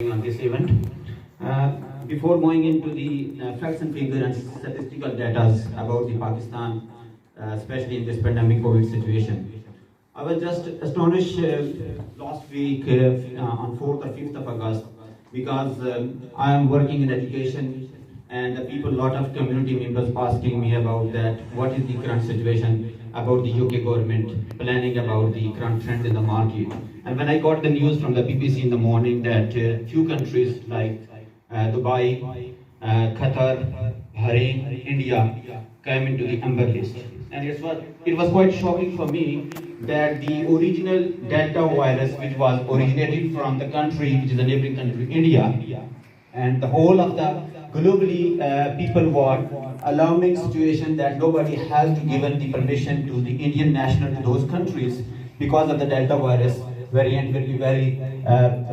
on this event. Before going into the facts and figures and statistical data about the Pakistan, especially in this pandemic COVID situation, I was just astonished last week on 4th or 5th of August because I am working in education and the people, lot of community members asking me about that, what is the current situation about the UK government planning about the current trend in the market. And when I got the news from the BBC in the morning that few countries like Dubai, Qatar, Bahrain, India came into the amber list. And it was quite shocking for me that the original Delta virus, which was originated from the country, which is a neighboring country, India, and the whole of the globally people were alarming situation that nobody has given the permission to the Indian national to those countries because of the Delta virus variant will be very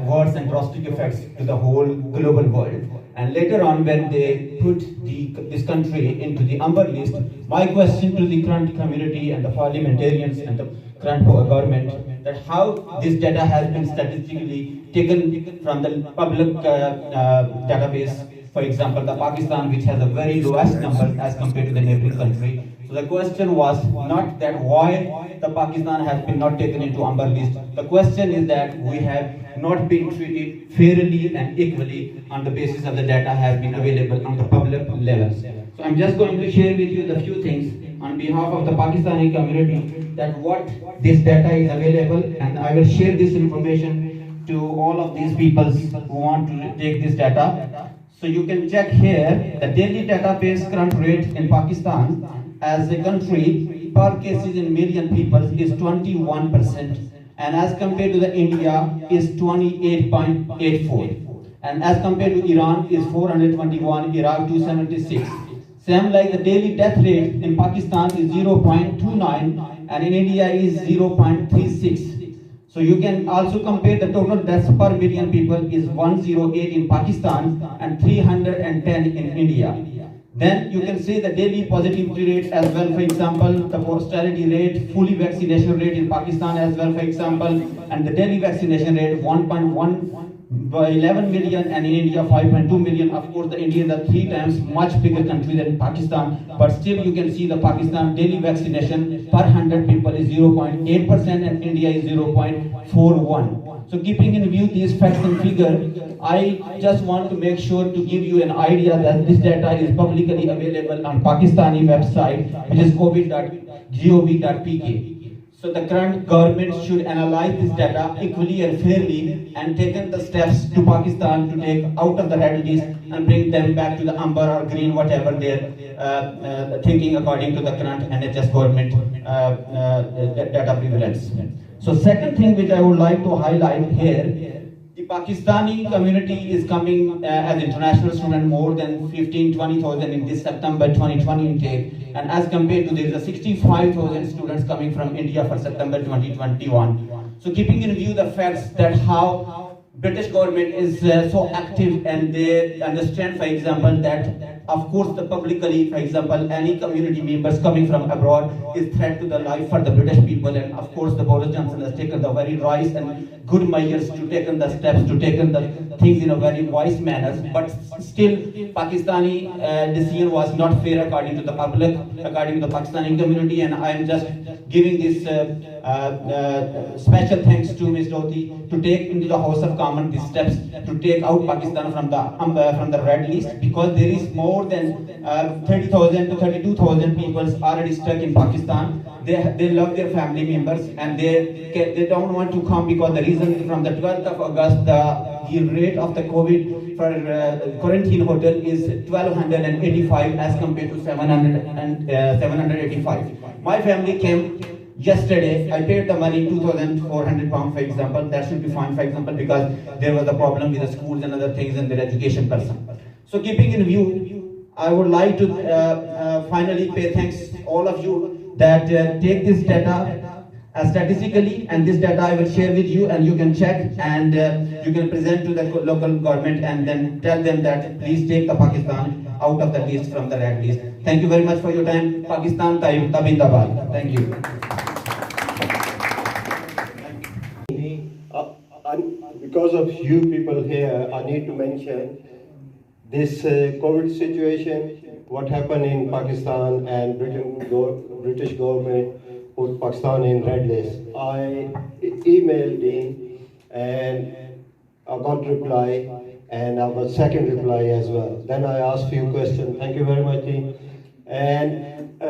worse and drastic effects to the whole global world. And later on, when they put this country into the amber list, my question to the current community and the parliamentarians and the current government that how this data has been statistically taken from the public database. For example, the Pakistan, which has a very lowest number as compared to the neighboring country. So the question was not that why the Pakistan has been not taken into amber list. The question is that we have not been treated fairly and equally on the basis of the data has been available on the public levels. So I'm just going to share with you the few things on behalf of the Pakistani community that what this data is available, and I will share this information to all of these people who want to take this data. So you can check here the daily database current rate in Pakistan as a country per cases in million people is 21%, and as compared to the India is 28.84, and as compared to Iran is 421, Iraq 276. Same like the daily death rate in Pakistan is 0.29 and in India is 0.36. So you can also compare the total deaths per million people is 108 in Pakistan and 310 in India. Then you can see the daily positivity rate as well. For example, the mortality rate, fully vaccination rate in Pakistan as well, for example, and the daily vaccination rate 1.1 by 11 million, and in India 5.2 million. Of course, the India is a 3 times much bigger country than Pakistan, but still you can see the Pakistan daily vaccination per 100 people is 0.8% and India is 0.41. So keeping in view these facts and figures, I just want to make sure to give you an idea that this data is publicly available on Pakistani website, which is covid.gov.pk. So the current government should analyze this data equally and fairly and taken the steps to Pakistan to take out of the red list and bring them back to the amber or green, whatever they're thinking according to the current NHS government data prevalence. So second thing which I would like to highlight here, the Pakistani community is coming as international student more than 15-20,000 in this September 2020 intake, and as compared to there is a 65,000 students coming from India for September 2021. So keeping in view the facts that how British government is so active and they understand, for example, that of course the publicly, for example, any community members coming from abroad is threat to the life for the British people, and of course the Boris Johnson has taken the very wise and good measures to taken the steps to taken the things in a very wise manner, but still Pakistani decision was not fair according to the public, according to the Pakistani community, and I am just giving this special thanks to Ms. Doti to take into the House of Commons these steps to take out Pakistan from the red list, because there is more than 30,000 to 32,000 people already stuck in Pakistan. They love their family members and they don't want to come because the reason from the 12th of August the rate of the COVID for quarantine hotel is 1285 as compared to 785. My family came yesterday. I paid the money 2,400 pounds, for example. That should be fine, for example, because there was a problem with the schools and other things and their education person. So keeping in view, I would like to finally pay thanks all of you that take this data statistically, and this data I will share with you and you can check and you can present to the local government and then tell them that please take the Pakistan out of the list from the red list. Thank you very much for your time. Pakistan Tabindabad. Thank you. because of you people here, I need to mention this COVID situation, what happened in Pakistan and British government put Pakistan in red list. I emailed Dean and I got reply and I got second reply as well. Then I asked few questions. Thank you very much, Dean. And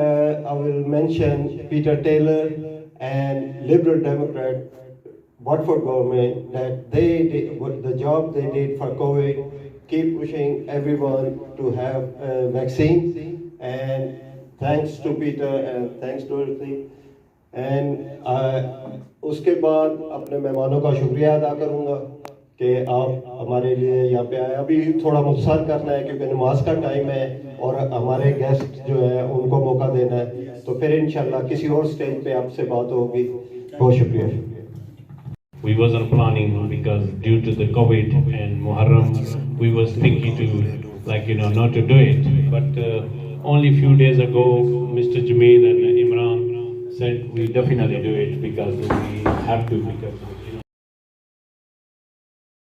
I will mention Peter Taylor and Liberal Democrat Wardford government that they did the job they did for COVID, keep pushing everyone to have a vaccine. And thanks to Peter and thanks to everything. And उसके बाद अपने मेहमानों का शुक्रिया अदा करूँगा कि आप हमारे लिए यहाँ पे आए. अभी थोड़ा मुख्तसर करना है क्योंकि नमाज का टाइम है और हमारे गेस्ट जो है उनको मौका देना है, तो फिर इंशाल्लाह किसी और स्टेज पे आपसे बात होगी. बहुत शुक्रिया. We wasn't planning because due to the COVID and Muharram, we was thinking to not to do it. But only few days ago, Mr. Jameel and Imran said we definitely do it because we have to, because